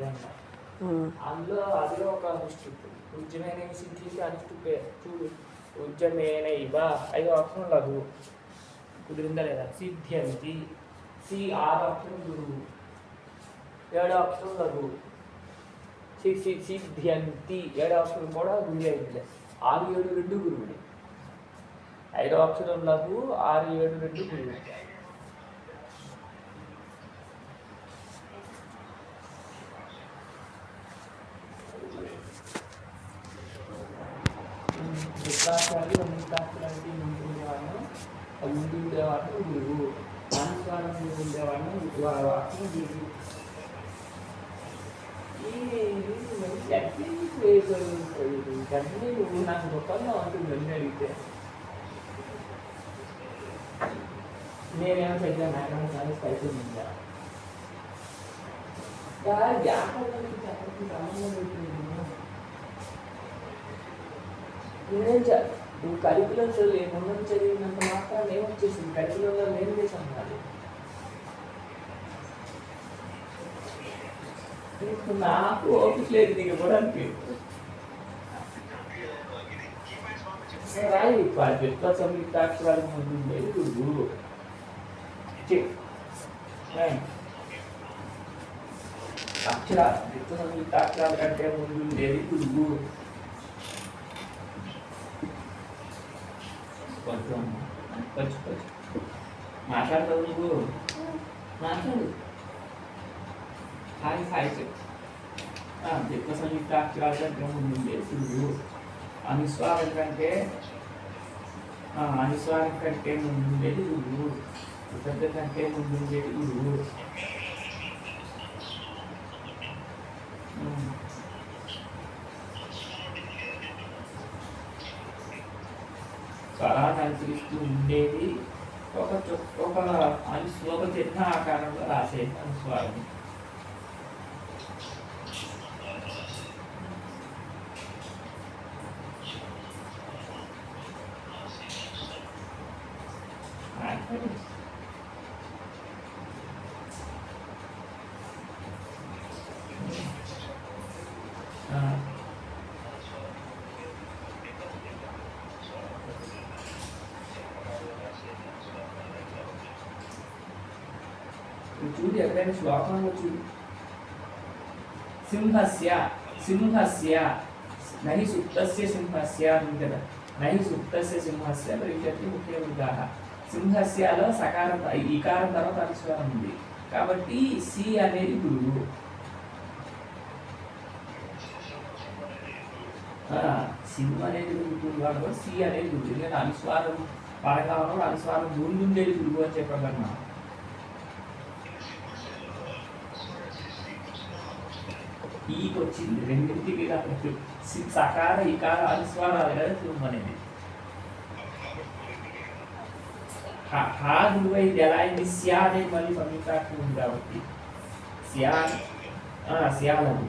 అందులో ఒక అనుష్ఠుప్ ఉజ్జమైన సిద్ధికి అనుష్ఠుప్ చూడు ఉజ్జమేన ఇవ 5వ అక్షరం లఘు కుదిరిందా లేదా సిద్ధ్యంతి సి 6వ అక్షరం గురువు 7వ అక్షరం లఘు సిద్ధ్యంతి 7వ అక్షరం కూడా గురి అయింది 6 7 2 గురువుని 5వ అక్షరం లఘు 6 7 2 గురువు వృత్తాక్షరాలు వృత్తాక్షరానికి ముందు ఉండేవాడిని ముందు ఉండేవాడిని గురువు అనుస్వారం ముందు ఉండేవాడిని అక్షరం గురువు గడ్డి నువ్వు నాకు గొప్పగా ఉంటుంది అన్నీ అడిగితే నేనేమో చదివాను నాకేమో చాలా స్పైసీ ఉందా వ్యాపారానికి చెప్పడానికి సంబంధం అవుతుంది నువ్వు కరికులం లేకుండా చదివినంత మాత్రం ఏమొచ్చేసింది కరికులంలో నేను చేసాను కాదు నాకు ఓపిక లేదు నీకు ఇవ్వడానికి రాయి విత్వ సంయుక్తాక్షరాలు ముందు ఉండేది గురువు అక్షరాలు విత్వ సంయుక్తాక్షరాల కంటే ముందు ఉండేది గురువు కొంచెం మాట్లాడతావు నువ్వు మాట్లాడు హాయ్ హాయ్ చెప్పు విత్వ సంయుక్తాక్షరాల కంటే ముందు ఉండేది గురువు అనుస్వారం కంటే ముందుండేది గురువు శబ్ద కంటే ముందుండేది గురువు స్వరాన్ని అనుసరిస్తూ ఉండేది ఒక చిహ్న ఆకారంలో రాసే అనుస్వారం చూడు ఎక్కడైనా శ్లోకంలో చూడు సింహస్య నహి సుప్తస్య సింహస్య ఉంది కదా నహి సుప్తస్య సింహస్య భవిష్యత్తు ముఖ్య వృద్ధాః సింహస్యలో సకారం ఈకారం తర్వాత అనుస్వారం ఉంది కాబట్టి సి అనేది గురువు సింహ అనేది గురువు కాబట్టి సి అనేది గురువు ఎందుకంటే అనుస్వారం పరకాలంలో అనుస్వారం ముందుండేది గురువు అని చెప్పగలమా ఈకి వచ్చింది రెండింటికి సకార ఇకార అనుస్వారాలు కదా సింహం అనేది హా గురువు ఇది ఎలా అయింది స్యా అనేది మళ్ళీ సంయుక్తాక్షరం ఉంది కాబట్టి శ్యాలదు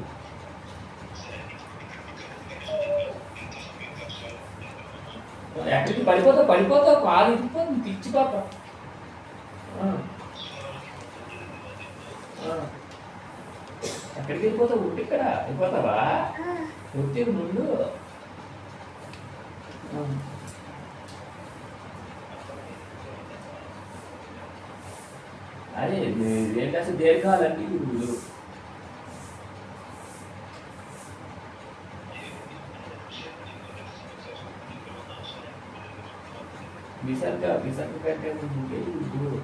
ఎక్కడికి పడిపోతావు కాలు ఇరిపోతుంది పిచ్చి పాప ఎక్కడికి వెళ్ళిపోతావు ఉట్టి ఇక్కడ వెళ్ళిపోతావా ఉట్టి ముందు అదే ఏంటంటే దీర్ఘాలన్నీ గురువులు విసర్గ కంటే ముందు గురువు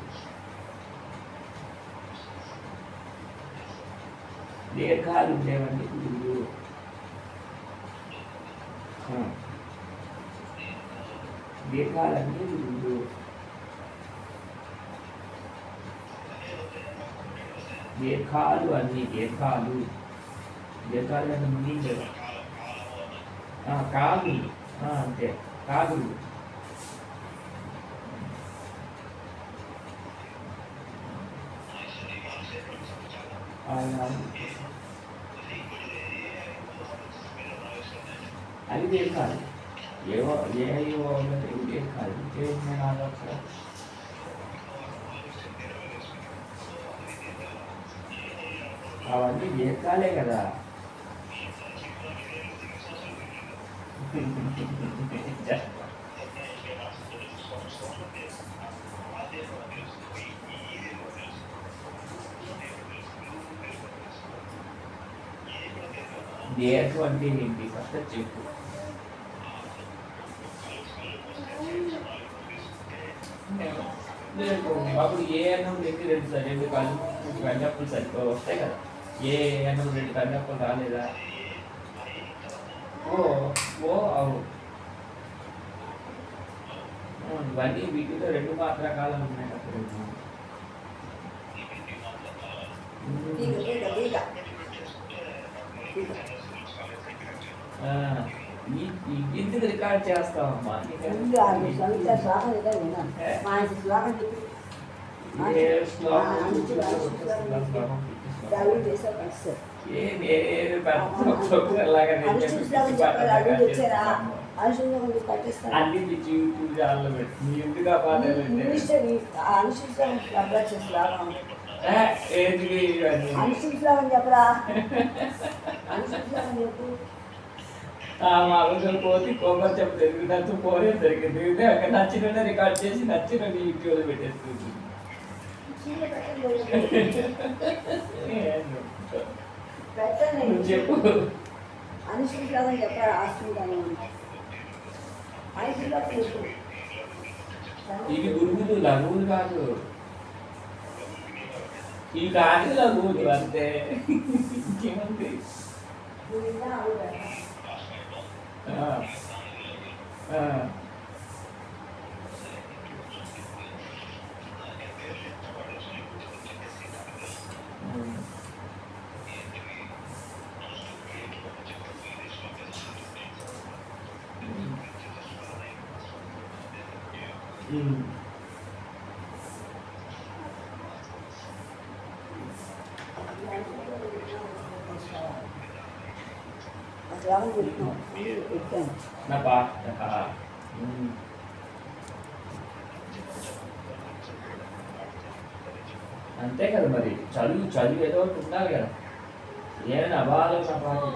దీర్ఘాలు ఉండేవన్నీ గురువు దీర్ఘాలన్నీ గురువు దీర్ఘాలు అన్ని దీర్ఘాలు అంటే ముగించదు కాదు అంతే కాదు అది దీర్ఘాలు ఏవో దీర్ఘాలు అవన్నీ దీర్ఘాలే కదా. దీర్ఘం అంటే ఏంటి ఫస్ట్ చెప్పు. అప్పుడు ఏ అన్నం రెండు కళ్ళు కన్నప్పులు సరిపో వస్తాయి కదా. ఏ అన్నం రెండు కన్నప్పులు రాలేదా? ఓ ఓ అవు ఇవన్నీ వీటిలో రెండు మాత్ర కాలం ఉన్నాయి అప్పుడు. ఎందుకు రికార్డ్ చేస్తావమ్మా? అన్ని పిచ్చి యూట్యూబ్ ఛానల్ పెట్టి ఎందుకు ఆ పాట చెప్పరా మా రోజులు పోతే కొబ్బరి చెప్పు తిరుగుతూ పోనే జరిగింది. అక్కడ నచ్చిన రికార్డ్ చేసి నచ్చిన యూట్యూబ్లో పెట్టేస్తుంది. చెప్పు అనుష్ఠించాలని చెప్పారు. ఇవి గురుగులు లఘువులు కాదు, ఇవి కాదు లఘువులు అంతే. ఇంకేముంది? నా పాట అంతే కదా మరి. చదువు ఏదో ఒకటి ఉండాలి కదా. ఏమైనా అబాలో నా పాట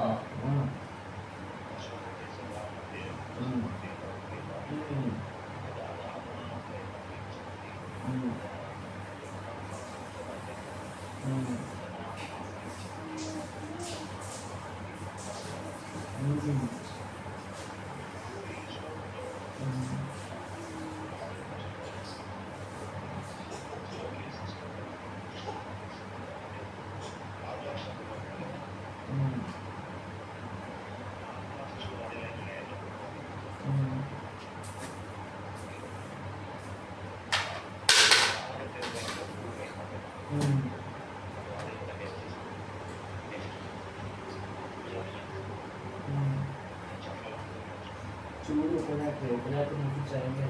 చూడు ఉపజాతి నుంచి చదివే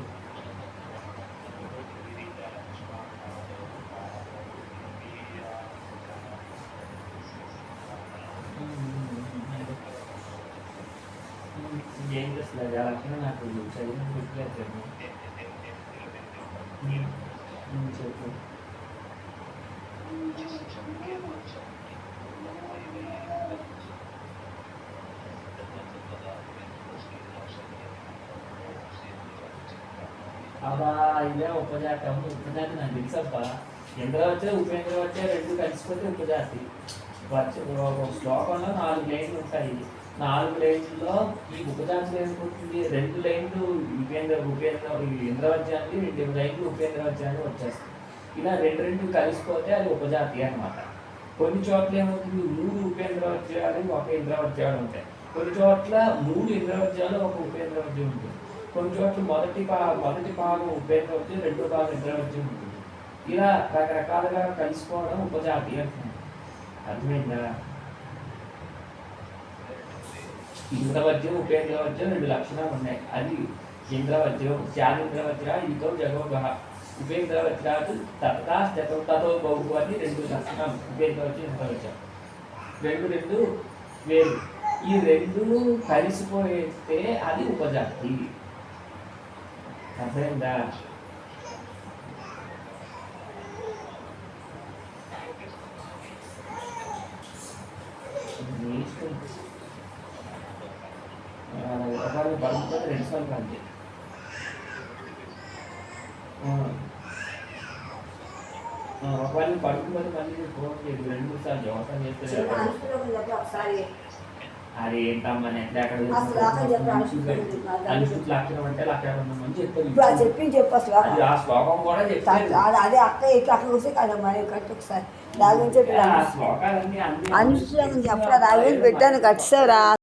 ఏం చేస్తుంది అలా నాకు చదివిన గుర్తులేదు. చెప్పు. అబ్బా ఇదే ఉపజాతం. ఉపజాతి నాకు తెలుసబ్బా. ఇంద్రవచ్చ ఉపేంద్రవచ్చ రెండు కలిసిపోతే ఉపజాతి. ఒక శ్లోకంలో 4 లైన్లు ఉంటాయి. 4 లైన్లలో ఈ ఉపజాతి ఏమనుకుంటుంది, 2 లైన్లు ఇంద్రవచ్చాన్ని, 2 లైన్లు ఉపేంద్రవచ్చాన్ని వచ్చేస్తుంది. ఇలా 2 కలిసిపోతే అది ఉపజాతి అన్నమాట. కొన్ని చోట్ల ఏమవుతుంది, 3 ఉపేంద్రవచ్యాలు 1 ఇంద్రవచ్యాలు ఉంటాయి. కొన్ని చోట్ల 3 ఇంద్రవచ్యాలు 1 ఉపేంద్రవచ్యం ఉంటుంది. కొన్ని చోట్ల మొదటి భాగం ఉపేంద్రవచ్యం, రెండో భాగం ఇంద్రవచ్యం ఉంటుంది. ఇలా రకరకాలుగా కలిసిపోవడం ఉపజాతి అంటున్నాం. అర్థమైందా? ఇంద్రవజ్యం ఉపేంద్రవజ్యం 2 లక్షణాలు ఉన్నాయి. అది ఇంద్రవజ్యం శాలింద్రవజ్ర ఇతో జగోగ. ఉపేంద్రవజ్రాలు తతో బహు అని 2 లక్షణాలు. ఉపేంద్రవజ్యం ఇంద్రవజ్యం 2 వేరు. ఈ 2 కలిసిపోతే అది ఉపజాతి. అర్థమైందా? ఒకసారి పడుతుంది 2 సార్లు అంతే. ఒకవేళ పడుకున్నది మళ్ళీ ఫోన్ చేయదు 2-3 సార్లు అవసరం చేస్తే ఒకసారి అది ఏంటమ్మా నెట్ అక్కడ అసలు అక్కడ చెప్పు అనుష్ఠుత్ లక్షణం అంటే లక్షణం అని చెప్తాను. ఇప్పుడు అది చెప్పింది చెప్పు అసలు అది ఆ శ్లోకం కూడా చెప్తాను. అదే అక్క ఇట్లా అక్కడ వస్తే కదా మరి కట్టి ఒకసారి దాని గురించి ఆ శ్లోకాలన్నీ అన్ని అనుష్ఠానం చెప్పరా దాని గురించి పెట్టాను కట్టిసావురా.